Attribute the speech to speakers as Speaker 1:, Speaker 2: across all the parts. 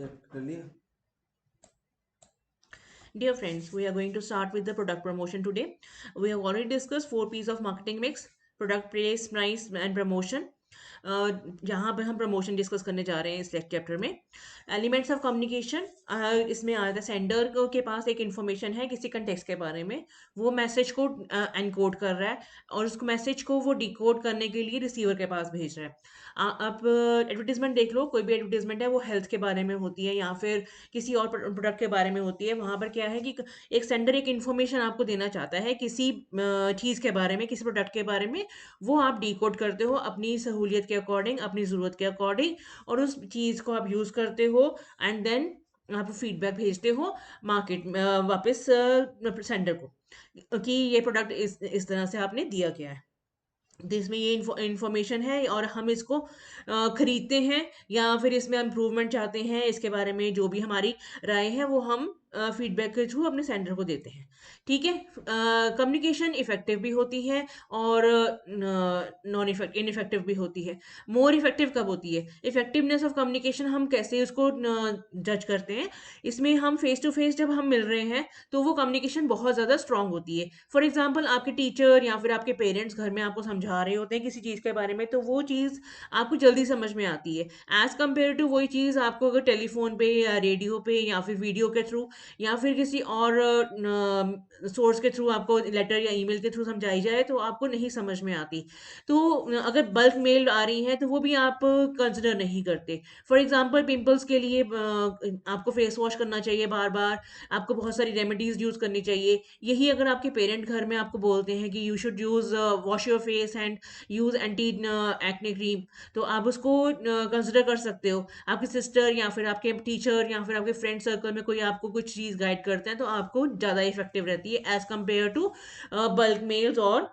Speaker 1: कर लिया।
Speaker 2: Dear friends, we are going to start with the product promotion today. We have already discussed four P's of marketing mix: product, place, price and promotion. यहाँ पर हम promotion discuss करने जा रहे हैं इस चैप्टर में। एलिमेंट्स ऑफ कम्युनिकेशन, इसमें आता है सेंडर के पास एक इन्फॉर्मेशन है किसी कंटेक्स्ट के बारे में, वो मैसेज को एनकोड कर रहा है और उसको मैसेज को वो डिकोड करने के लिए रिसीवर के पास भेज रहा है। आप एडवर्टीजमेंट देख लो, कोई भी एडवर्टीजमेंट है वो हेल्थ के बारे में होती है या फिर किसी और प्रोडक्ट के बारे में होती है। वहां पर क्या है कि एक सेंडर एक इन्फॉर्मेशन आपको देना चाहता है किसी चीज़ के बारे में, किसी प्रोडक्ट के बारे में, वो आप डिकोड करते हो अपनी सहूलियत के अकॉर्डिंग, अपनी ज़रूरत के अकॉर्डिंग, और उस चीज़ को आप यूज़ करते हो एंड देन आप फीडबैक भेजते हो मार्केट वापस सेंडर को कि ये प्रोडक्ट इस तरह से आपने दिया गया है। तो इसमें ये इंफॉर्मेशन है और हम इसको खरीदते हैं या फिर इसमें इम्प्रूवमेंट चाहते हैं, इसके बारे में जो भी हमारी राय है वो हम फीडबैक के थ्रू अपने सेंटर को देते हैं। ठीक है। कम्युनिकेशन इफेक्टिव भी होती है और नॉन इनइफेक्टिव भी होती है। मोर इफेक्टिव कब होती है? इफेक्टिवनेस ऑफ कम्युनिकेशन हम कैसे उसको जज करते हैं? इसमें हम फेस टू फेस जब हम मिल रहे हैं तो वो कम्युनिकेशन बहुत ज़्यादा स्ट्रांग होती है। फॉर एग्जाम्पल आपके टीचर या फिर आपके पेरेंट्स घर में आपको समझा रहे होते हैं किसी चीज़ के बारे में, तो वो चीज़ आपको जल्दी समझ में आती है एज कम्पेयर टू वही चीज़ आपको अगर टेलीफोन पे या रेडियो पे या फिर वीडियो के थ्रू या फिर किसी और सोर्स के थ्रू आपको लेटर या ईमेल के थ्रू समझाई जाए तो आपको नहीं समझ में आती। तो अगर बल्क मेल आ रही है तो वो भी आप कंसिडर नहीं करते। फॉर एग्जाम्पल पिंपल्स के लिए आपको फेस वॉश करना चाहिए बार बार, आपको बहुत सारी रेमेडीज यूज करनी चाहिए। यही अगर आपके पेरेंट घर में आपको बोलते हैं कि you should use wash your face and use anti acne cream, तो आप उसको कंसिडर कर सकते हो। आपकी सिस्टर या फिर आपके टीचर या फिर आपके फ्रेंड सर्कल में कोई आपको कुछ चीज़ गाइड करते हैं तो आपको ज़्यादा इफेक्टिव रहती है as compare to bulk mails और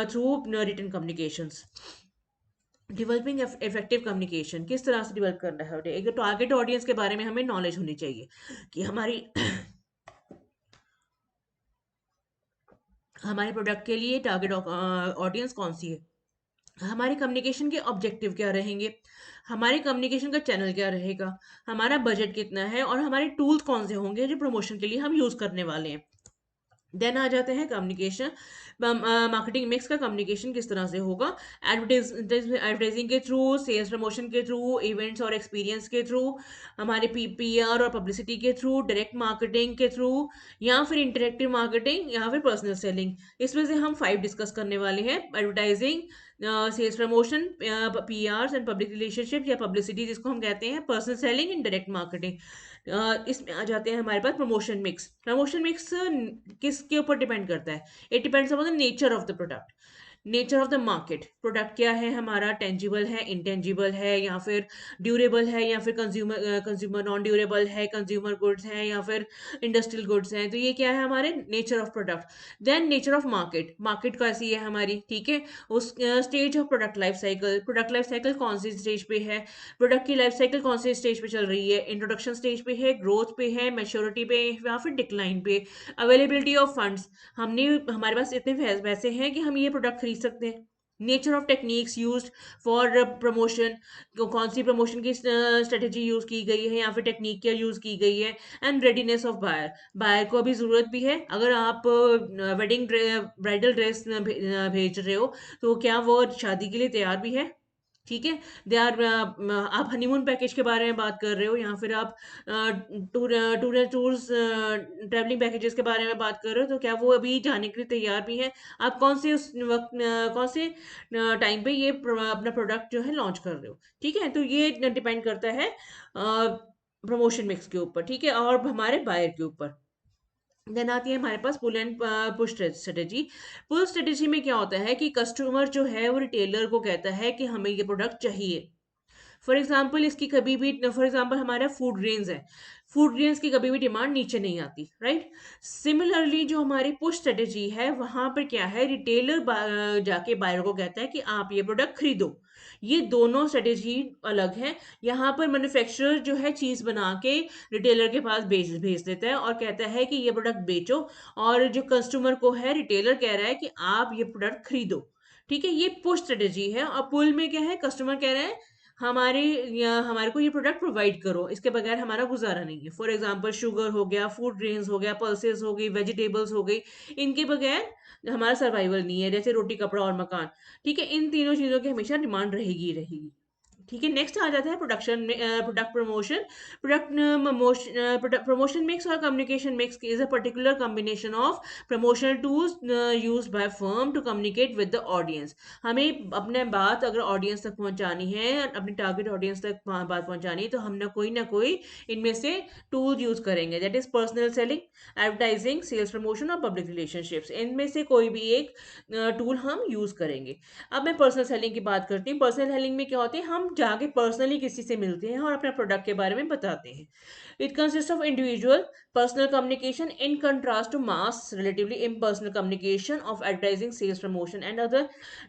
Speaker 2: through written communications. Developing effective communication किस तरह से डेवलप करना है? एक टारगेट ऑडियंस के बारे में हमें नॉलेज होनी चाहिए कि हमारी हमारे प्रोडक्ट के लिए टारगेट ऑडियंस कौन सी है, हमारे कम्युनिकेशन के ऑब्जेक्टिव क्या रहेंगे, हमारे कम्युनिकेशन का चैनल क्या रहेगा, हमारा बजट कितना है और हमारे टूल्स कौन से होंगे जो प्रमोशन के लिए हम यूज़ करने वाले हैं। देन आ जाते हैं कम्युनिकेशन। मार्केटिंग मिक्स का कम्युनिकेशन किस तरह से होगा? एडवर्टाइजिंग के थ्रू, सेल्स प्रमोशन के थ्रू, इवेंट्स और एक्सपीरियंस के थ्रू, हमारे पीआर और पब्लिसिटी के थ्रू, डायरेक्ट मार्केटिंग के थ्रू, या फिर इंटरेक्टिव मार्केटिंग या फिर पर्सनल सेलिंग। इसमें से हम 5 डिस्कस करने वाले हैं: advertising, sales promotion, PR and public relationship या पब्लिसिटी जिसको हम कहते हैं, personal selling and direct marketing. इसमें आ जाते हैं हमारे पास प्रमोशन मिक्स। प्रमोशन मिक्स किसके ऊपर डिपेंड करता है? It depends upon the nature of the product, nature of the market. Product क्या है हमारा? टेंजिबल है, इंटेंजिबल है, या फिर ड्यूरेबल है, या फिर कंज्यूमर नॉन ड्यूरेबल है, कंज्यूमर गुड्स हैं या फिर इंडस्ट्रियल गुड्स हैं। तो ये क्या है? हमारे nature of product. Then nature of market, market कैसी है हमारी? ठीक है। उस stage of product life cycle, product life cycle कौन सी स्टेज पे है, प्रोडक्ट की लाइफ साइकिल कौन सी स्टेज पे चल रही है, इंट्रोडक्शन स्टेज पे है, ग्रोथ पे है, मैच्योरिटी पे या फिर डिक्लाइन पे। अवेलेबिलिटी ऑफ फंड्स, हमने हमारे पास इतने पैसे हैं कि हम ये प्रोडक्ट खरीद सकते हैं। Nature of techniques used for promotion, कौन सी प्रमोशन की स्ट्रेटेजी यूज की गई है या फिर टेक्निक क्या यूज की गई है। And readiness of buyer, buyer को अभी जरूरत भी है। अगर आप वेडिंग ब्राइडल ड्रेस भेज रहे हो तो क्या वो शादी के लिए तैयार भी है? ठीक है। दे आर आप हनीमून पैकेज के बारे में बात कर रहे हो या फिर आप टूर्स ट्रैवलिंग पैकेजेस के बारे में बात कर रहे हो तो क्या वो अभी जाने के लिए तैयार भी हैं? आप कौन से उस वक्त कौन से टाइम पे ये अपना प्रोडक्ट जो है लॉन्च कर रहे हो? ठीक है। तो ये डिपेंड करता है प्रमोशन मिक्स के ऊपर, ठीक है, और हमारे बायर के ऊपर। देन आती है हमारे पास pull and push strategy. Pull strategy में क्या होता है कि कस्टमर जो है वो रिटेलर को कहता है कि हमें ये प्रोडक्ट चाहिए। फॉर एग्जाम्पल इसकी कभी भी, फॉर एग्जाम्पल हमारा फूड ग्रेन्स है, फूड ग्रेन्स की कभी भी डिमांड नीचे नहीं आती, राइट? सिमिलरली जो हमारी पुश स्ट्रेटेजी है वहां पर क्या है, रिटेलर जाके बायर को कहता है कि आप ये प्रोडक्ट खरीदो। ये दोनों स्ट्रेटेजी अलग है। यहाँ पर मैन्युफैक्चरर जो है चीज बना के रिटेलर के पास भेज भेज देता है और कहता है कि ये प्रोडक्ट बेचो, और जो कस्टमर को है रिटेलर कह रहा है कि आप ये प्रोडक्ट खरीदो। ठीक है, ये पुश स्ट्रेटेजी है। और पुल में क्या है, कस्टमर कह रहे हैं हमारे को ये प्रोडक्ट प्रोवाइड करो, इसके बगैर हमारा गुजारा नहीं है। फॉर एग्जांपल शुगर हो गया, फूड ग्रेन्स हो गया, पल्सेस हो गई, वेजिटेबल्स हो गई, इनके बगैर हमारा सर्वाइवल नहीं है। जैसे रोटी, कपड़ा और मकान, ठीक है, इन तीनों चीज़ों की हमेशा डिमांड रहेगी ही रहेगी। ठीक है, नेक्स्ट आ जाता है प्रोडक्शन में, प्रोडक्ट प्रमोशन। प्रमोशन मिक्स और communication mix is a particular combination of promotional tools used by firm to communicate with the audience. हमें अपने बात अगर ऑडियंस तक पहुंचानी है, अपनी टारगेट ऑडियंस तक बात पहुंचानी है, तो हम ना कोई इनमें से टूल यूज करेंगे। That is personal selling, advertising, sales promotion और पब्लिक रिलेशनशिप्स। इनमें से कोई भी एक टूल हम यूज करेंगे। अब मैं पर्सनल सेलिंग की बात करती हूँ। पर्सनल सेलिंग में क्या होती है, हम जाके पर्सनली किसी से मिलते हैं और अपने प्रोडक्ट के बारे में बताते हैं। It consist of individual personal communication in contrast to mass relatively impersonal communication of advertising, sales, promotion and other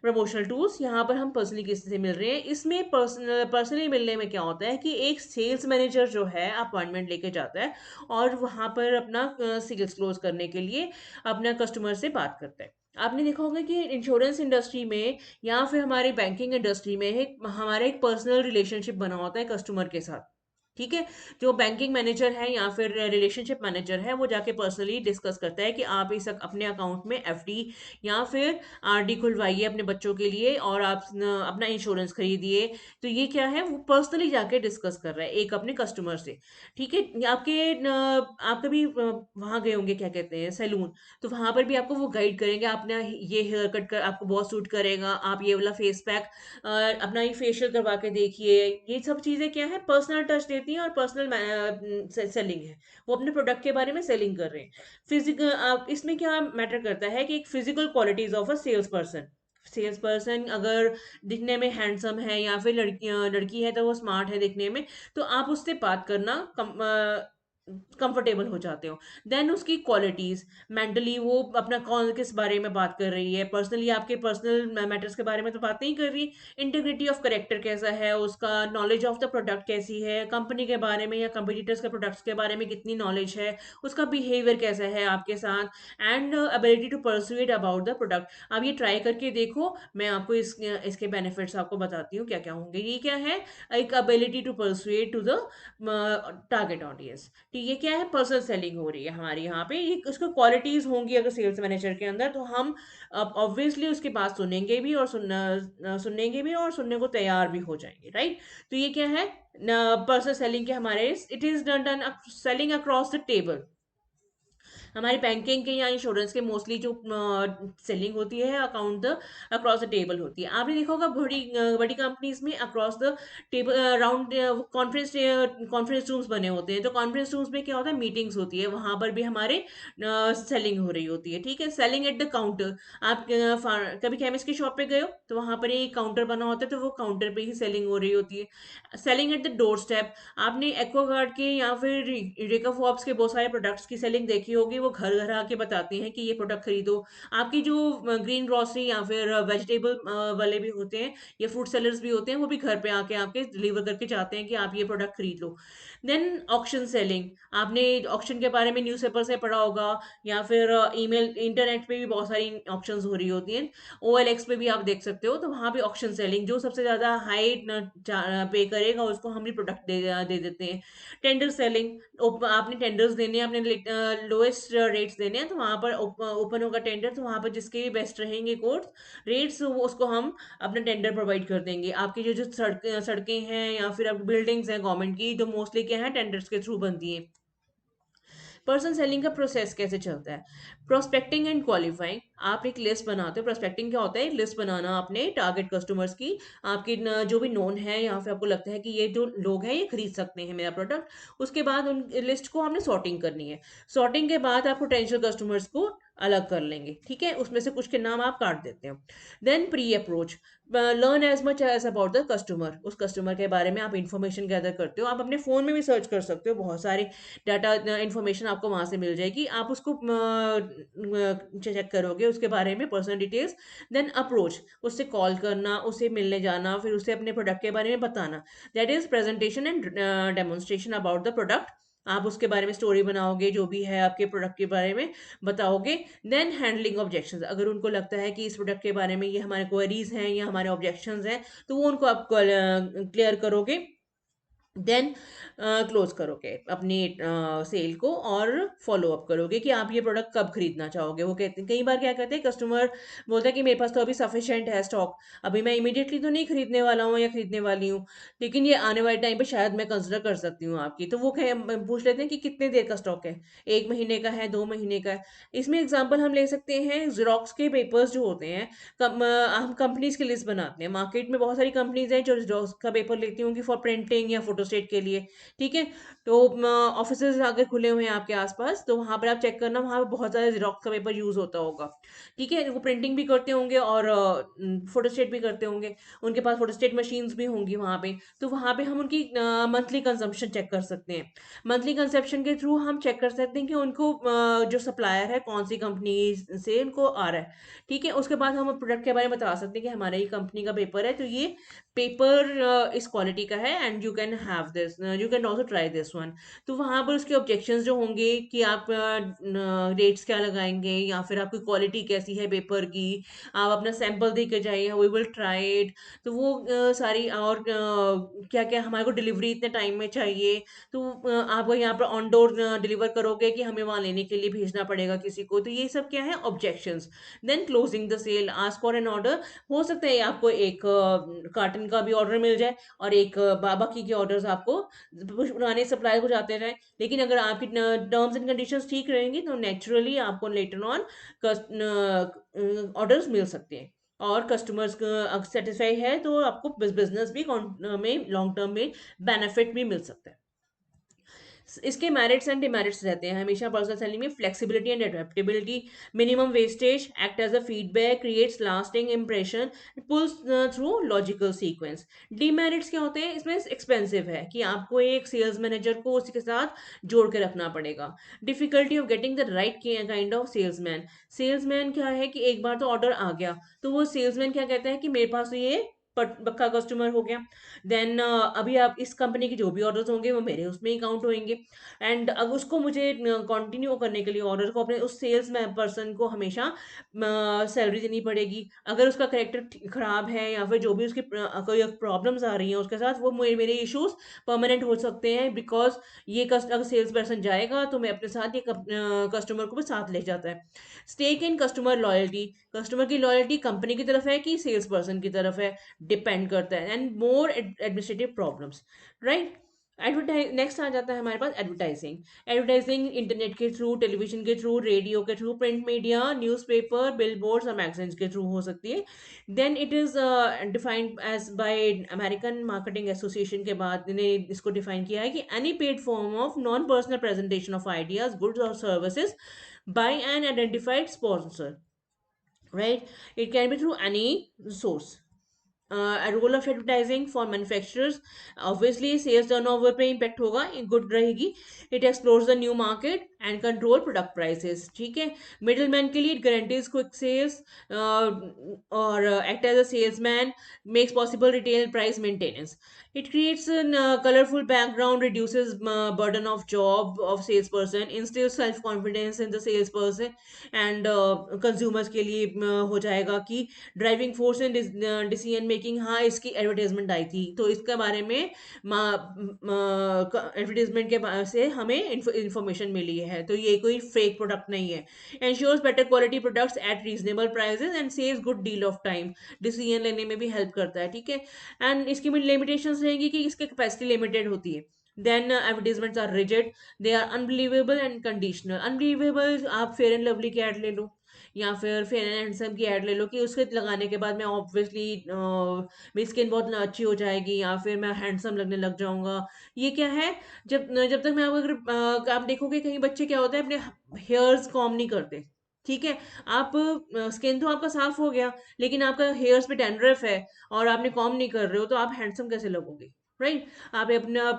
Speaker 2: promotional tools। यहाँ पर हम पर्सनली किसी से मिल रहे हैं। इसमें पर्सनली मिलने में क्या होता है कि एक सेल्स मैनेजर जो है अपॉइंटमेंट लेके जाता है और वहाँ पर अपना सेल्स क्लोज करने के लिए अपना कस्टमर से बात करता है। आपने देखा होगा कि इंश्योरेंस इंडस्ट्री में या फिर हमारी बैंकिंग इंडस्ट्री में हमारा एक पर्सनल रिलेशनशिप बना होता है कस्टमर के साथ। ठीक है, जो बैंकिंग मैनेजर है या फिर रिलेशनशिप मैनेजर है, वो जाके पर्सनली डिस्कस करता है कि आप इस अपने अकाउंट में एफडी या फिर आरडी खुलवाइए अपने बच्चों के लिए और आप अपना इंश्योरेंस खरीदिए। तो ये क्या है, वो पर्सनली जाके डिस्कस कर रहा है एक अपने कस्टमर से। ठीक है, आप कभी वहां गए होंगे, क्या कहते हैं, सैलून, तो वहां पर भी आपको वो गाइड करेंगे, आपने ये हेयर कट कर आपको बहुत सूट करेगा, आप ये वाला फेस पैक अपना ये फेशियल करवा के देखिए। ये सब चीजें क्या है, पर्सनल टच देती हैं और पर्सनल सेलिंग है। वो अपने प्रोडक्ट के बारे में सेलिंग कर रहे हैं। फिजिकल, आप इसमें क्या मैटर करता है कि एक physical qualities of a sales person अगर दिखने में हैंडसम है या फिर लड़की है तो वो स्मार्ट है दिखने में, तो आप उससे बात करना कंफर्टेबल हो जाते हो। देन उसकी क्वालिटीज, मेंटली वो अपना कौन किस बारे में बात कर रही है, पर्सनली आपके पर्सनल मैटर्स के बारे में तो बात नहीं कर रही। इंटीग्रिटी ऑफ करेक्टर कैसा है उसका, नॉलेज ऑफ द प्रोडक्ट कैसी है, कंपनी के बारे में या कंपटीटर्स के प्रोडक्ट्स के बारे में कितनी नॉलेज है, उसका बिहेवियर कैसा है आपके साथ, and ability to persuade about the product. आप ये ट्राई करके देखो, मैं आपको इसके बेनिफिट्स आपको बताती हूँ क्या क्या होंगे। ये क्या है, एक ability to persuade to the target audience. ठीक है, क्या है, पर्सनल सेलिंग हो रही है हमारी यहाँ पे। ये उसको क्वालिटीज होंगी अगर सेल्स मैनेजर के अंदर, तो हम ऑब्वियसली उसकी बात सुनेंगे भी और सुनने को तैयार भी हो जाएंगे, राइट। तो ये क्या है, पर्सनल सेलिंग के हमारे, it is done selling across the table. हमारी बैंकिंग के या इंश्योरेंस के मोस्टली जो सेलिंग होती है account the across the table होती है। आपने देखा होगा बड़ी बड़ी कंपनीज में across the table round conference rooms बने होते हैं। तो कॉन्फ्रेंस रूम्स में क्या होता है, मीटिंग्स होती है, वहां पर भी हमारे सेलिंग हो रही होती है। ठीक है, सेलिंग एट द काउंटर। आप कभी केमिस्ट की शॉप पे गए हो तो वहां पर एक काउंटर बना होता है, तो वो काउंटर पे ही सेलिंग हो रही होती है। Selling at the door step, आपने एक्वागार्ड के या फिर रिकाफॉब्स के बहुत सारे प्रोडक्ट्स की सेलिंग देखी होगी, वो घर घर आके बताते हैं कि ये प्रोडक्ट खरीदो। आपकी जो ग्रीन ग्रोसरी या फिर वेजिटेबल वाले भी होते हैं या फ्रूट सेलर्स भी होते हैं, वो भी घर पे आके आपके डिलीवर करके जाते हैं कि आप ये प्रोडक्ट खरीद लो। देन ऑक्शन सेलिंग, आपने ऑक्शन के बारे में न्यूज़पेपर से पढ़ा होगा या फिर ईमेल इंटरनेट पे भी बहुत सारी ऑप्शंस हो रही होती हैं। OLX पे भी आप देख सकते हो, तो वहाँ पे ऑक्शन सेलिंग, जो सबसे ज़्यादा हाई पे करेगा उसको हम भी प्रोडक्ट दे देते हैं। टेंडर सेलिंग, आपने टेंडर्स देने हैं, अपने लोएस्ट रेट्स देने हैं, तो वहाँ पर ओपन होगा टेंडर, तो वहाँ पर जिसके भी बेस्ट रहेंगे कोर्स रेट्स, उसको हम अपना टेंडर प्रोवाइड कर देंगे। आपकी जो जो सड़कें हैं या फिर अब बिल्डिंग्स हैं गवर्नमेंट की, जो मोस्टली क्या है टेंडर्स के थ्रू बनती है। पर्सन सेलिंग का प्रोसेस कैसे चलता है, प्रोस्पेक्टिंग एंड क्वालिफाइंग। आप एक लिस्ट बनाते हो। प्रोस्पेक्टिंग क्या होता है, लिस्ट बनाना अपने टारगेट कस्टमर्स की, आपके जो भी नोन है या फिर आपको लगता है कि ये जो लोग हैं ये खरीद सकते हैं मेरा प्रोडक्ट। उसके बाद उन लिस्ट को हमने सॉर्टिंग करनी है। सॉर्टिंग के बाद आप पोटेंशियल कस्टमर्स को अलग कर लेंगे। ठीक है, उसमें से कुछ के नाम आप काट देते हो। Then pre approach, learn as much as about the customer. उस कस्टमर के बारे में आप इंफॉर्मेशन गैदर करते हो। आप अपने फ़ोन में भी सर्च कर सकते हो, बहुत सारे डाटा इन्फॉर्मेशन आपको वहाँ से मिल जाएगी। आप उसको चेक करोगे उसके बारे में पर्सनल डिटेल्स। देन अप्रोच, उससे कॉल करना, उससे मिलने जाना, फिर उसे अपने प्रोडक्ट के बारे में बताना। That is presentation and demonstration about the product आप उसके बारे में स्टोरी बनाओगे, जो भी है आपके प्रोडक्ट के बारे में बताओगे। देन हैंडलिंग ऑब्जेक्शंस, अगर उनको लगता है कि इस प्रोडक्ट के बारे में ये हमारे क्वेरीज हैं या हमारे ऑब्जेक्शंस हैं, तो वो उनको आप क्लियर करोगे। देन क्लोज करोगे अपनी सेल को और फॉलो अप करोगे कि आप ये प्रोडक्ट कब खरीदना चाहोगे। वो कहते हैं, कई बार क्या कहते हैं कस्टमर बोलता है कि मेरे पास तो अभी सफिशिएंट है स्टॉक, अभी मैं इमीडिएटली तो नहीं खरीदने वाला हूँ या खरीदने वाली हूँ, लेकिन ये आने वाले टाइम पे शायद मैं कंसिडर कर सकती हूँ आपकी। तो वो पूछ लेते हैं कि कितने देर का स्टॉक है, 1 महीने का है, 2 महीने का है। इसमें एग्जाम्पल हम ले सकते हैं जेरोक्स के पेपर्स जो होते हैं। हम कंपनीज की लिस्ट बनाते हैं, मार्केट में बहुत सारी कंपनीज हैं जो जेरोक्स का पेपर लेती होंगी फॉर प्रिंटिंग या फोटोस्टेट के लिए। ठीक है, तो ऑफिस अगर खुले हुए हैं आपके आसपास, तो वहां पर आप चेक करना, वहां पर बहुत ज्यादा जेरोक्स का पेपर यूज होता होगा। ठीक है, वो प्रिंटिंग भी करते होंगे और फोटोस्टेट भी करते होंगे, उनके पास फोटोस्टेट मशीन्स भी होंगी वहां पे। तो वहां पे हम उनकी मंथली कंजम्पशन चेक कर सकते हैं। मंथली कंजम्पशन के थ्रू हम चेक कर सकते हैं कि उनको जो सप्लायर है कौन सी कंपनी से उनको आ रहा है। ठीक है, उसके बाद हम प्रोडक्ट के बारे में बता सकते हैं कि हमारे ही कंपनी का पेपर है, तो ये पेपर इस क्वालिटी का है and you can have this, you can also try this one. तो वहां पर उसके ऑब्जेक्शंस जो होंगे कि आप रेट्स क्या लगाएंगे या फिर आपकी क्वालिटी कैसी है पेपर की, आप अपना सैंपल दे के जाइए, वी विल ट्राई इट। तो वो सारी और क्या क्या हमारे को डिलीवरी इतने टाइम में चाहिए, तो आप यहाँ पर ऑन डोर डिलीवर करोगे कि हमें वहां लेने के लिए भेजना पड़ेगा किसी को। तो ये सब क्या है objections. Then closing the sale, ask for an order. हो सकता है आपको एक कार्टन का भी ऑर्डर मिल जाए और एक बाकी के ऑर्डर्स आपको पुराने सप्लायर को जाते रहे, लेकिन अगर आपकी टर्म्स एंड कंडीशंस ठीक रहेंगी तो नेचुरली आपको लेटर ऑन ऑर्डर्स मिल सकते हैं। और कस्टमर्स सेटिस्फाई है तो आपको बिजनेस भी में लॉन्ग टर्म में बेनिफिट भी मिल सकता है। इसके मेरिट्स एंड डिमेरिट्स रहते हैं हमेशा पर्सनल सेलिंग में। Flexibility and adaptability, minimum wastage, act as a feedback, creates lasting impression, pulls through logical sequence. Demerits क्या होते हैं इसमें? एक्सपेंसिव है कि आपको एक सेल्स मैनेजर को उसके साथ जोड़ के रखना पड़ेगा। Difficulty of getting the right kind of salesman. Salesman क्या है कि एक बार तो ऑर्डर आ गया तो वो सेल्समैन क्या कहता है कि मेरे पास तो ये पक्का कस्टमर हो गया। देन अभी आप इस कंपनी के जो भी ऑर्डर्स होंगे वो मेरे उसमें ही काउंट होंगे। एंड अब उसको मुझे कंटिन्यू करने के लिए ऑर्डर को अपने उस सेल्स में पर्सन को हमेशा सैलरी देनी पड़ेगी। अगर उसका करेक्टर खराब है या फिर जो भी उसकी कोई प्रॉब्लम्स आ रही हैं उसके साथ, वो मेरे इश्यूज परमानेंट हो सकते हैं। बिकॉज ये अगर सेल्स पर्सन जाएगा तो मैं अपने साथ ये कस्टमर को भी साथ ले जाता है। Stake in customer loyalty, customer की लॉयल्टी कंपनी की तरफ है कि सेल्स पर्सन की तरफ है, डिपेंड करता है। And more administrative problems, right. Advertise next आ जाता है हमारे पास एडवर्टाइजिंग। एडवर्टाइजिंग इंटरनेट के थ्रू, टेलीविजन के थ्रू, रेडियो के through, print media, newspaper, billboards और मैगजीन्स के थ्रू हो सकती है। Then it is defined as by American Marketing Association के बाद इन्हें इसको डिफाइन किया है कि any paid form of non personal presentation of ideas, goods और services by an identified sponsor, right? It can be through any source. A role of advertising for manufacturers, obviously sales turnover पे impact होगा, good रहेगी। it explores the new market and control product prices, ठीक है। middleman के लिए it guarantees quick sales और act as a salesman, makes possible retail price maintenance। it creates a colorful background, reduces burden of job of salesperson, instills self confidence in the salesperson and consumers के लिए हो जाएगा कि driving force and decision making. हाँ, इसकी advertisement आई थी तो इसके बारे में एडवर्टाइजमेंट के से हमें इंफॉर्मेशन मिली है, तो ये कोई फेक प्रोडक्ट नहीं है। Ensures better quality products at reasonable prices and saves good deal of time, decision लेने में भी हेल्प करता है। ठीक है, एंड इसकी लिमिटेशंस रहेंगी कि इसकी कैपेसिटी लिमिटेड होती है। Then advertisements are rigid, they are unbelievable and conditional. Unbelievable, आप फेयर एंड लवली की एड ले लो या फिर फेयर एंड हैंडसम की ऐड ले लो कि उसके लगाने के बाद मैं ऑब्वियसली मेरी स्किन बहुत अच्छी हो जाएगी या फिर मैं हैंडसम लगने लग जाऊंगा। ये क्या है? जब जब तक मैं अगर आप देखोगे कहीं बच्चे क्या होता है अपने हेयर्स कॉम नहीं करते। ठीक है, आप स्किन तो आपका साफ हो गया लेकिन आपका हेयर्स पे डैंड्रफ है और आपने कॉम नहीं कर रहे हो, तो आप हैंडसम कैसे लगोगे? राइट। आप अपना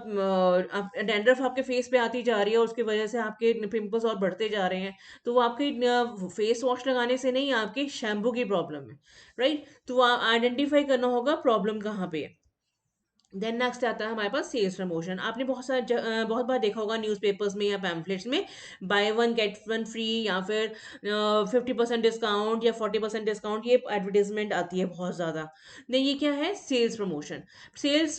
Speaker 2: डैंड्रफ आपके फेस पे आती जा रही है, उसकी वजह से आपके पिंपल्स और बढ़ते जा रहे हैं। तो वो आपके फेस वॉश लगाने से नहीं, आपके शैम्पू की प्रॉब्लम है। राइट, तो आइडेंटिफाई करना होगा प्रॉब्लम कहाँ पे है। देन नेक्स्ट आता है हमारे पास सेल्स प्रमोशन। आपने बहुत बार देखा होगा न्यूज़पेपर्स में या पैम्फलेट्स में, by one get one free, या फिर 50% डिस्काउंट या 40% डिस्काउंट, ये एडवर्टीजमेंट आती है बहुत ज़्यादा। नहीं, ये क्या है? Sales promotion. Sales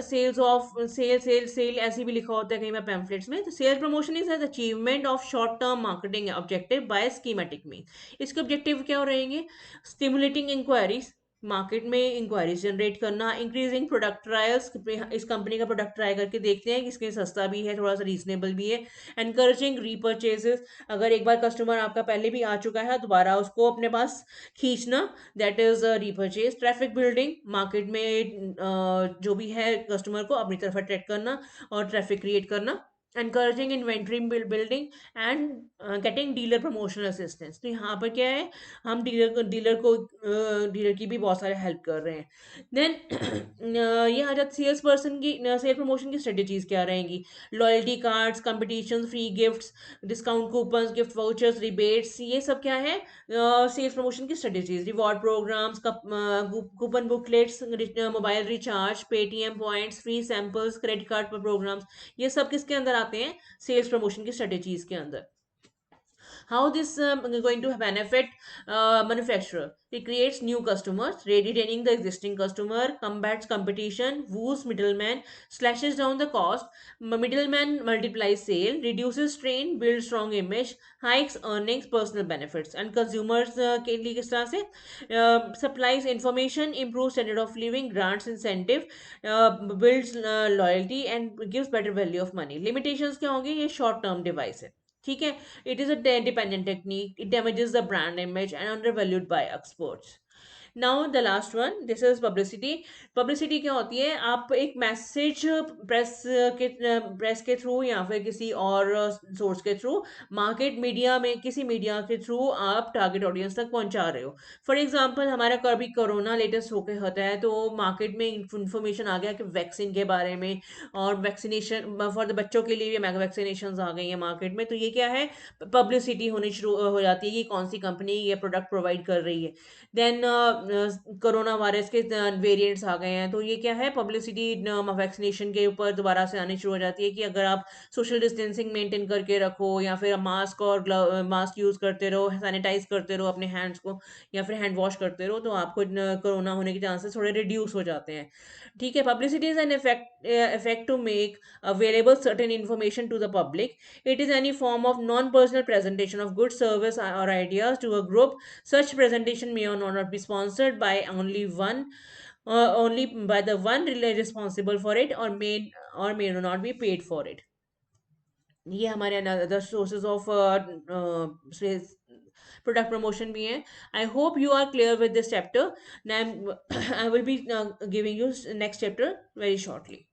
Speaker 2: sales of sale sale sale ऐसे भी लिखा होता है कई बार पैम्फलेट्स में। तो sales promotion is as achievement of short term marketing objective by schematic mean. इसके ऑब्जेक्टिव क्या हो रहेंगे? स्टिमुलेटिंग इंक्वायरीज, मार्केट में इंक्वायरीज जनरेट करना, इंक्रीजिंग प्रोडक्ट ट्रायल्स, इस कंपनी का प्रोडक्ट ट्राई करके देखते हैं कि इसके सस्ता भी है, थोड़ा सा रीजनेबल भी है। एनकरेजिंग रीपर्चेजेस, अगर एक बार कस्टमर आपका पहले भी आ चुका है, दोबारा उसको अपने पास खींचना, that is repurchase. Traffic building, market में जो भी है कस्टमर को अपनी तरफ अट्रैक्ट करना और ट्रैफिक क्रिएट करना। Encouraging inventory building and getting dealer promotional assistance. तो यहाँ पर क्या है, हम डीलर की भी बहुत सारे हेल्प कर रहे हैं। देन ये आ जाती सेल्स पर्सन की, सेल प्रमोशन की स्ट्रेटेजीज क्या रहेंगी? Loyalty cards, competition, free gifts, discount coupons, gift vouchers, rebates, ये सब क्या है? सेल्स प्रमोशन की strategies. Reward programmes, coupon booklets, mobile recharge, Paytm points, free samples, credit card पर प्रोग्राम्स, ये सब किसके अंदर आते हैं? सेल्स प्रमोशन की स्ट्रेटेजीज के अंदर। How this going to benefit manufacturer? It creates new customers, retaining the existing customer, combats competition, woos middleman, slashes down the cost. Middleman multiplies sale, reduces strain, builds strong image, hikes earnings, personal benefits, and consumers के लिए किस तरह से supplies information, improves standard of living, grants incentive, builds loyalty, and gives better value of money. Limitations क्या होंगे? ये short term device है, ठीक है। It is a dependent technique. It damages the brand image and undervalued by experts. Now the last one, this is publicity. Publicity क्या होती है? आप एक मैसेज प्रेस के थ्रू या फिर किसी और सोर्स के थ्रू, मार्केट मीडिया में, किसी मीडिया के थ्रू आप टारगेट ऑडियंस तक पहुंचा रहे हो। फॉर एग्जांपल, हमारा कभी कोरोना लेटेस्ट होके होता है, तो मार्केट में इंफॉर्मेशन आ गया कि वैक्सीन के बारे में, और वैक्सीनेशन फॉर द बच्चों के लिए भी मैगा वैक्सीनेशन आ गई है मार्केट में। तो ये क्या है? पब्लिसिटी होनी शुरू हो जाती है कि कौन सी कंपनी ये प्रोडक्ट प्रोवाइड कर रही है। देन कोरोना वायरस के वेरिएंट्स आ गए हैं, तो ये क्या है? पब्लिसिटी वैक्सीनेशन के ऊपर दोबारा से आनी शुरू हो जाती है कि अगर आप सोशल डिस्टेंसिंग मेंटेन करके रखो, या फिर मास्क और मास्क यूज करते रहो, सैनिटाइज करते रहो अपने हैंड्स को, या फिर हैंड वॉश करते रहो, तो आपको कोरोना होने के चांसेस थोड़े रिड्यूस हो जाते हैं। ठीक है। Publicity is an effect to make available certain information to the public. It is any form of non-personal presentation of goods, service, or ideas to a group. Such presentation may or not be sponsored by only by the one really responsible for it, or may not be paid for it. ये हमारे other sources of product promotion भी हैं। I hope you are clear with this chapter. I will be giving you next chapter very shortly.